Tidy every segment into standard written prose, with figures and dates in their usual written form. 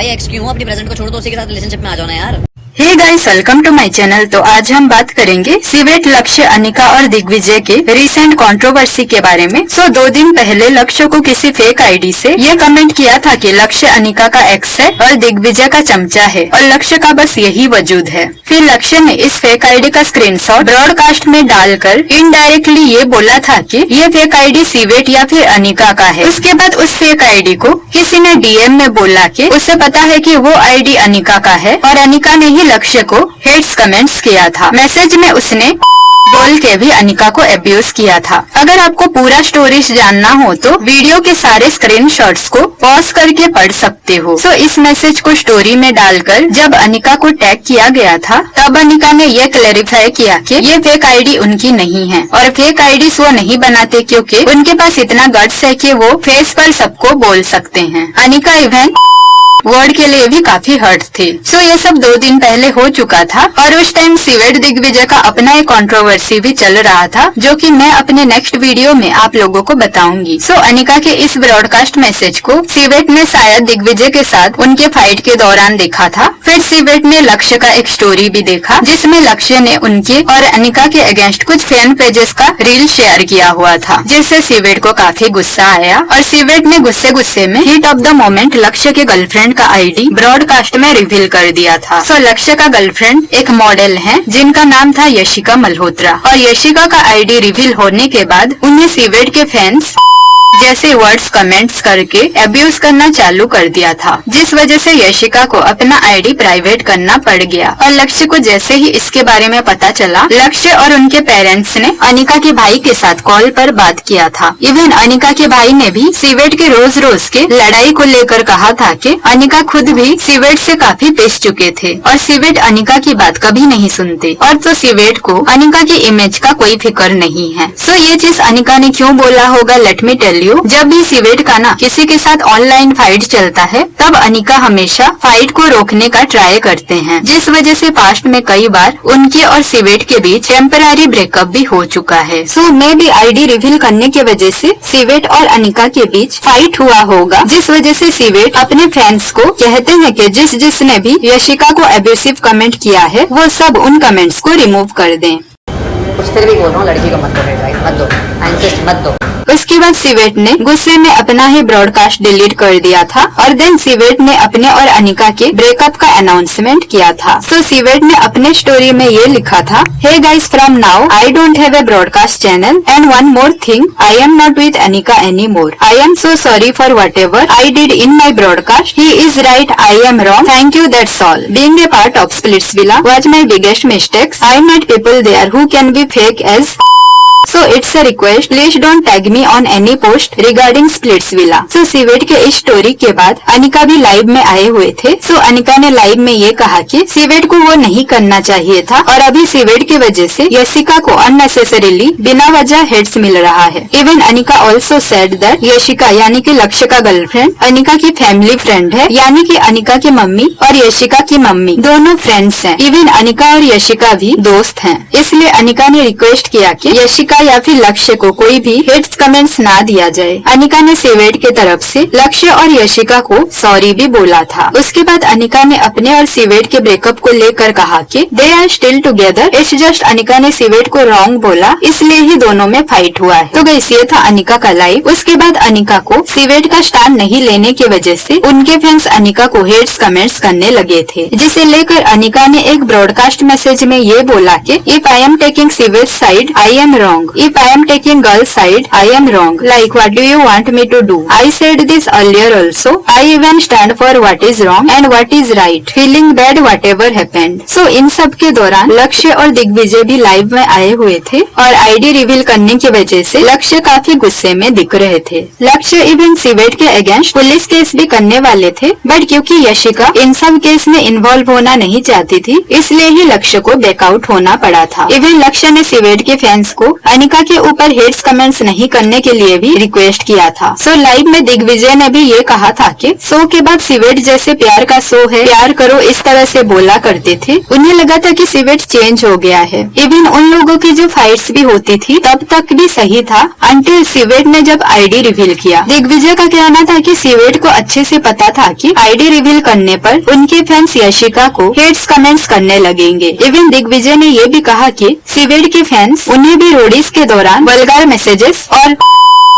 भाई एक्स क्यों? अपनी प्रेजेंट को छोड़ दो, उसी के साथ रिलेशनशिप में आ जाओ ना यार। Hey guys, welcome to my channel. तो आज हम बात करेंगे सिवेट, लक्ष्य, अनिका और दिग्विजय के रिसेंट कंट्रोवर्सी के बारे में। 2 दिन पहले लक्ष्य को किसी फेक आईडी से ये कमेंट किया था कि लक्ष्य अनिका का एक्स है और दिग्विजय का चमचा है और लक्ष्य का बस यही वजूद है। फिर लक्ष्य ने इस फेक आईडी का स्क्रीनशॉट ब्रॉडकास्ट में डालकर इनडायरेक्टली ये बोला था कि ये फेक आईडी सिवेट या फिर अनिका का है। उसके बाद उस फेक आईडी को किसी ने डीएम में बोला कि उसे पता है कि वो आईडी अनिका का है और अनिका ने ही लक्ष्य को हेट्स कमेंट्स किया था। मैसेज में उसने बोल के भी अनिका को अब्यूज किया था। अगर आपको पूरा स्टोरीज जानना हो तो वीडियो के सारे स्क्रीनशॉट्स को पॉज करके पढ़ सकते हो। इस मैसेज को स्टोरी में डालकर जब अनिका को टैग किया गया था तब अनिका ने ये क्लैरिफाई किया कि ये फेक आईडी उनकी नहीं है और फेक आईडीज वो नहीं बनाते क्योंकि उनके पास इतना गट्स है कि वो फेस पर सबको बोल सकते हैं। अनिका इवन वर्ड के लिए भी काफी हर्ट थे। ये सब 2 दिन पहले हो चुका था और उस टाइम सिवेट दिग्विजय का अपना एक कंट्रोवर्सी भी चल रहा था जो कि मैं अपने नेक्स्ट वीडियो में आप लोगों को बताऊंगी। अनिका के इस ब्रॉडकास्ट मैसेज को सिवेट ने शायद दिग्विजय के साथ उनके फाइट के दौरान देखा था। फिर सिवेट ने लक्ष्य का एक स्टोरी भी देखा जिसमें लक्ष्य ने उनके और अनिका के अगेंस्ट कुछ फैन पेजेस का रील शेयर किया हुआ था, जिससे सिवेट को काफी गुस्सा आया और सिवेट ने गुस्से में हीट ऑफ द मोमेंट लक्ष्य के गर्लफ्रेंड का आईडी ब्रॉडकास्ट में रिवील कर दिया था। लक्ष्य का गर्लफ्रेंड एक मॉडल है जिनका नाम था यशिका मल्होत्रा और यशिका का आईडी रिवील होने के बाद उन्हें सिवेट के फैंस जैसे वर्ड्स कमेंट्स करके अब्यूज करना चालू कर दिया था, जिस वजह से यशिका को अपना आईडी प्राइवेट करना पड़ गया। और लक्ष्य को जैसे ही इसके बारे में पता चला, लक्ष्य और उनके पेरेंट्स ने अनिका के भाई के साथ कॉल पर बात किया था। इवन अनिका के भाई ने भी सिवेट के रोज के लड़ाई को लेकर कहा था कि अनिका खुद भी सिवेट से काफी पिस चुके थे और सिवेट अनिका की बात कभी नहीं सुनते और तो सिवेट को अनिका की इमेज का कोई फिक्र नहीं है। ये चीज अनिका ने क्यों बोला होगा, लेट मी टेल यू। जब भी सिवेट का ना किसी के साथ ऑनलाइन फाइट चलता है तब अनिका हमेशा फाइट को रोकने का ट्राई करते हैं, जिस वजह से पास्ट में कई बार उनके और सिवेट के बीच टेम्पररी ब्रेकअप भी हो चुका है। मे भी आईडी रिवील करने की वजह से सिवेट और अनिका के बीच फाइट हुआ होगा, जिस वजह से सिवेट अपने फैंस को कहते हैं कि जिसने भी यशिका को एब्यूसिव कमेंट किया है वो सब उन कमेंट्स को रिमूव कर दें। फिर भी बोल रहा हूँ, लड़की को मत दो, मत दो, इंसिस्ट मत दो। उसके बाद सिवेट ने गुस्से में अपना ही ब्रॉडकास्ट डिलीट कर दिया था और देन सिवेट ने अपने और अनिका के ब्रेकअप का अनाउंसमेंट किया था। सिवेट ने अपने स्टोरी में ये लिखा था, hey guys, from now I don't have a broadcast channel and one more thing, I am not with Anika any more. I am so sorry for whatever I did in my broadcast. He is right, I am wrong, thank you, that's all. Being a part of Splitsvilla was my biggest mistakes. I met people there who can be fake as it's a request, please don't tag me on any post regarding Splitsvilla. Civet के इस story के बाद अनिका भी live में आए हुए थे। अनिका ने लाइव में ये कहा कि सिवेट को वो नहीं करना चाहिए था और अभी सिवेट की वजह से यशिका को अननेसेसरीली बिना वजह हेट्स मिल रहा है। Even Anika also said that Yashika यानी कि लक्ष्य का गर्लफ्रेंड अनिका की फैमिली फ्रेंड है, यानी कि अनिका की मम्मी और यशिका की मम्मी दोनों फ्रेंड्स हैं। इवन अनिका और यशिका भी दोस्त हैं। इसलिए अनिका ने रिक्वेस्ट किया कि यशिका या फिर लक्ष्य को कोई भी हेट्स कमेंट्स ना दिया जाए। अनिका ने सिवेट के तरफ से लक्ष्य और यशिका को सॉरी भी बोला था। उसके बाद अनिका ने अपने और सिवेट के ब्रेकअप को लेकर कहा कि they are still together, it's just Anika ने सिवेट को रॉन्ग बोला इसलिए ही दोनों में फाइट हुआ है। गाइस, ये था अनिका का लाइव। उसके बाद अनिका को सिवेट का स्टैंड नहीं लेने की वजह से उनके फैंस अनिका को हेट्स कमेंट्स करने लगे थे, जिसे लेकर अनिका ने एक ब्रॉडकास्ट मैसेज में ये बोला कि if I am taking civet side I am wrong, if I am taking girl's side, I am wrong. Like, what do you want me to do? I said this earlier also. I even stand for what is wrong and what is right. Feeling bad whatever happened. इन सब के दौरान लक्ष्य और दिग्विजय भी live में आए हुए थे और आईडी रिवील करने की वजह से लक्ष्य काफी गुस्से में दिख रहे थे। लक्ष्य इवन सिवेट के अगेंस्ट पुलिस केस भी करने वाले थे, बट क्योंकि यशिका इन सब केस में इन्वॉल्व होना नहीं चाहती थी, इसलिए ही लक्ष्य को बैकआउट होना पड़ा था। इवन लक्ष्य ने सिवेट के फैंस को अनिका के ऊपर हेट्स कमेंट्स नहीं करने के लिए भी रिक्वेस्ट किया था। सो लाइव में दिग्विजय ने भी ये कहा था कि शो के बाद सिवेट जैसे प्यार का शो है, प्यार करो, इस तरह से बोला करते थे। उन्हें लगा था कि सिवेट चेंज हो गया है। इवन उन लोगों की जो फाइट्स भी होती थी तब तक भी सही था, अंटिल सिवेट ने जब आईडी रिवील किया। दिग्विजय का कहना था कि सिवेट को अच्छे से पता था कि आईडी रिवील करने पर उनके फैंस यशिका को हेट्स कमेंट्स करने लगेंगे। इवन दिग्विजय ने ये भी कहा कि सिवेट के फैंस उन्हें भी रोडीज के दौरान वल्गर मैसेजेस और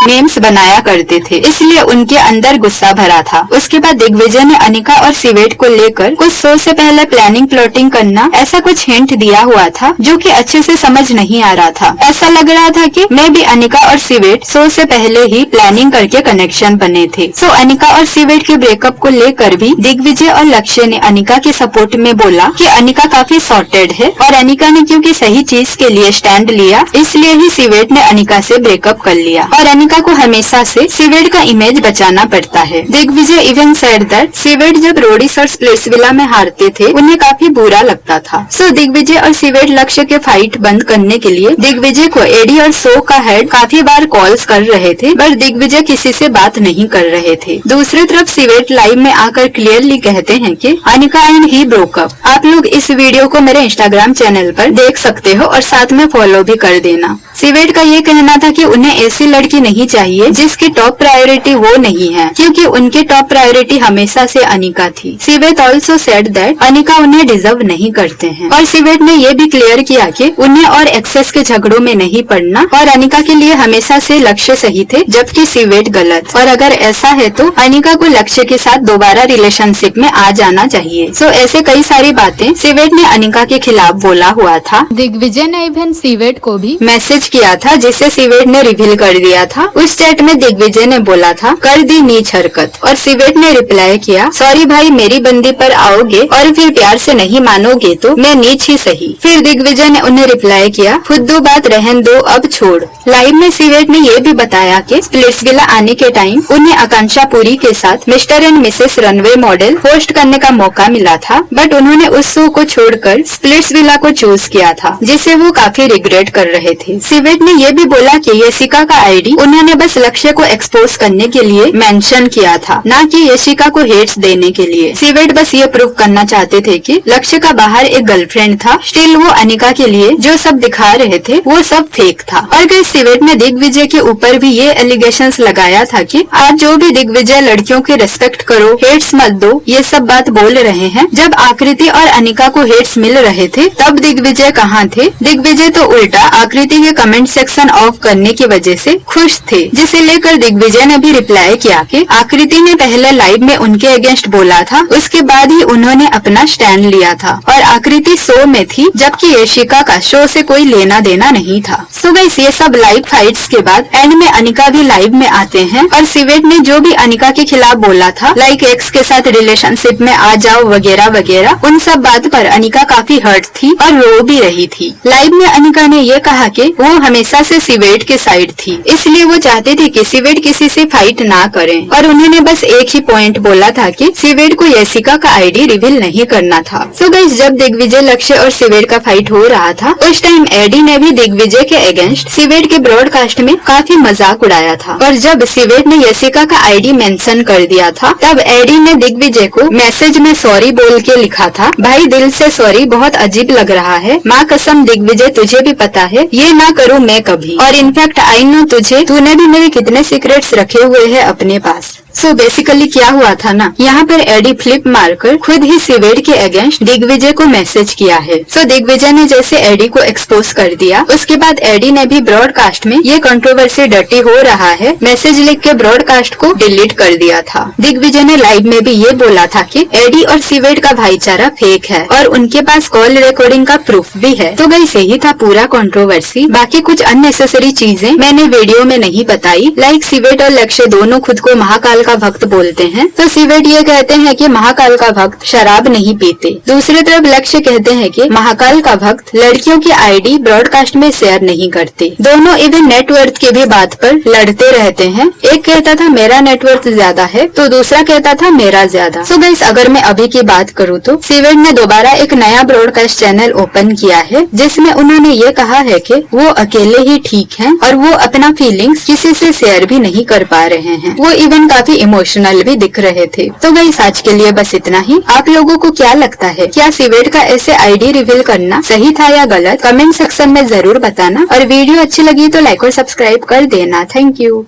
मेम्स बनाया करते थे, इसलिए उनके अंदर गुस्सा भरा था। उसके बाद दिग्विजय ने अनिका और सिवेट को लेकर कुछ शो से पहले प्लानिंग प्लॉटिंग करना ऐसा कुछ हिंट दिया हुआ था जो कि अच्छे से समझ नहीं आ रहा था। ऐसा लग रहा था कि मैं भी अनिका और सिवेट शो से पहले ही प्लानिंग करके कनेक्शन बने थे। सो अनिका और सिवेट के ब्रेकअप को लेकर भी दिग्विजय और लक्ष्य ने अनिका के सपोर्ट में बोला कि अनिका काफी सॉर्टेड है और अनिका ने क्योंकि सही चीज के लिए स्टैंड लिया इसलिए ही सिवेट ने अनिका से ब्रेकअप कर लिया और अनिका को हमेशा से सिवेट का इमेज बचाना पड़ता है। Digvijay even said that Shivet जब रोडीज और स्प्लिट्सविला में हारते थे उन्हें काफी बुरा लगता था। सो दिग्विजय और सिवेट लक्ष्य के फाइट बंद करने के लिए दिग्विजय को एडी और शो का हेड काफी बार कॉल्स कर रहे थे, पर दिग्विजय किसी से बात नहीं कर रहे थे। दूसरी तरफ सिवेट लाइव में आकर क्लियरली कहते हैं कि Anika and he broke up. आप लोग इस वीडियो को मेरे इंस्टाग्राम चैनल पर देख सकते हो और साथ में फॉलो भी कर देना। सिवेट का ये कहना था कि उन्हें ऐसी लड़की नहीं चाहिए जिसकी टॉप प्रायोरिटी वो नहीं है, क्योंकि उनकी टॉप प्रायोरिटी हमेशा से अनिका थी। Civet also said that Anika उन्हें डिजर्व नहीं करते हैं और सिवेट ने ये भी क्लियर किया कि उन्हें और एक्सेस के झगड़ों में नहीं पड़ना और अनिका के लिए हमेशा से लक्ष्य सही थे जबकि सिवेट गलत, और अगर ऐसा है तो अनिका को लक्ष्य के साथ दोबारा रिलेशनशिप में आ जाना चाहिए। सो ऐसे कई सारी बातें सिवेट ने अनिका के खिलाफ बोला हुआ था। दिग्विजय ने इवन सिवेट को भी मैसेज किया था जिसे सिवेट ने रिवील कर दिया था। उस चैट में दिग्विजय ने बोला था कर दी नीच हरकत, और सिवेट ने रिप्लाई किया सॉरी भाई, मेरी बंदी पर आओगे और फिर प्यार से नहीं मानोगे तो मैं नीच ही सही। फिर दिग्विजय ने उन्हें रिप्लाई किया खुद बात रहन दो अब छोड़। लाइव में सिवेट ने ये भी बताया कि स्प्लिट्सविला आने के टाइम उन्हें आकांक्षा पुरी के साथ mister and Mrs runway model host करने का मौका मिला था, बट उन्होंने उस शो को छोड़कर स्प्लिट्सविला को चूज किया था जिसे वो काफी रिग्रेट कर रहे थे। सिवेट ने ये भी बोला कि यशिका का आईडी उन्होंने बस लक्ष्य को एक्सपोज करने के लिए मेंशन किया था, ना कि यशिका को हेट्स देने के लिए। सिवेट बस ये प्रूव करना चाहते थे कि लक्ष्य का बाहर एक गर्लफ्रेंड था, स्टिल वो अनिका के लिए जो सब दिखा रहे थे वो सब फेक था। और कई सिवेट ने दिग्विजय के ऊपर भी ये एलिगेशंस लगाया था कि आज जो भी दिग्विजय लड़कियों की रिस्पेक्ट करो, हेट्स मत दो, ये सब बात बोल रहे हैं, जब आकृति और अनिका को हेट्स मिल रहे थे तब दिग्विजय कहाँ थे? दिग्विजय तो उल्टा आकृति के कमेंट सेक्शन ऑफ करने की वजह से खुश थे, जिसे लेकर दिग्विजय ने भी रिप्लाई किया कि आकृति ने पहले लाइव में उनके अगेंस्ट बोला था, उसके बाद ही उन्होंने अपना स्टैंड लिया था और आकृति शो में थी जबकि यशिका का शो से कोई लेना देना नहीं था। सो गाइस ये सब लाइव फाइट्स के बाद एंड में अनिका भी लाइव में आते हैं और सिवेट ने जो भी अनिका के खिलाफ बोला था लाइक एक्स के साथ रिलेशनशिप में आ जाओ वगैरह वगैरह, उन सब बात पर अनिका काफी हर्ट थी और रो भी रही थी। लाइव में अनिका ने ये कहा कि वो हमेशा से सिवेट के साइड थी, इसलिए वो चाहते थे कि सिवेट किसी से फाइट ना करें और उन्होंने बस एक ही पॉइंट बोला था कि सिवेट को यशिका का आईडी रिवील नहीं करना था। सो गाइस जब दिग्विजय लक्ष्य और सिवेट का फाइट हो रहा था उस टाइम एडी ने भी दिग्विजय के अगेंस्ट सिवेट के ब्रॉडकास्ट में काफी मजाक उड़ाया था, और जब सिवेट ने यशिका का आईडी मेंशन कर दिया था तब एडी ने दिग्विजय को मैसेज में सॉरी बोल के लिखा था, भाई दिल से सॉरी, बहुत अजीब लग रहा है, माँ कसम दिग्विजय तुझे भी पता है ये ना करूँ मैं कभी, और इनफैक्ट आई नो तुझे, तूने भी मेरे कितने सीक्रेट्स रखे हुए हैं अपने पास। सो बेसिकली क्या हुआ था ना, यहाँ पर एडी फ्लिप मारकर खुद ही सिवेट के अगेंस्ट दिग्विजय को मैसेज किया है। सो दिग्विजय ने जैसे एडी को एक्सपोज कर दिया उसके बाद एडी ने भी ब्रॉडकास्ट में ये कंट्रोवर्सी डर्टी हो रहा है मैसेज लिख के ब्रॉडकास्ट को डिलीट कर दिया था। दिग्विजय ने लाइव में भी ये बोला था कि एडी और सिवेट का भाईचारा फेक है और उनके पास कॉल रिकॉर्डिंग का प्रूफ भी है। तो गाइस यही था पूरा कंट्रोवर्सी। बाकी कुछ अननेसेसरी चीजें मैंने वीडियो में नहीं बताई, लाइक सिवेट और लक्ष्य दोनों खुद को महाकाल का भक्त बोलते हैं तो सीवेट ये कहते हैं कि महाकाल का भक्त शराब नहीं पीते। दूसरी तरफ लक्ष्य कहते हैं कि महाकाल का भक्त लड़कियों की आईडी ब्रॉडकास्ट में शेयर नहीं करते। दोनों इवन नेटवर्थ की भी बात पर लड़ते रहते हैं। एक कहता था मेरा नेटवर्थ ज्यादा है तो दूसरा कहता था मेरा ज्यादा। सो गाइस, अगर मैं अभी की बात करूँ तो सीवेट ने दोबारा एक नया ब्रॉडकास्ट चैनल ओपन किया है जिसमें उन्होंने ये कहा है कि वो अकेले ही ठीक हैं और वो अपना फीलिंग्स किसी से शेयर भी नहीं कर पा रहे हैं। वो इवन काफी इमोशनल भी दिख रहे थे। तो गाइस, आज के लिए बस इतना ही। आप लोगों को क्या लगता है, क्या सीवेट का ऐसे आईडी रिवील करना सही था या गलत? कमेंट सेक्शन में जरूर बताना और वीडियो अच्छी लगी तो लाइक और सब्सक्राइब कर देना। Thank you.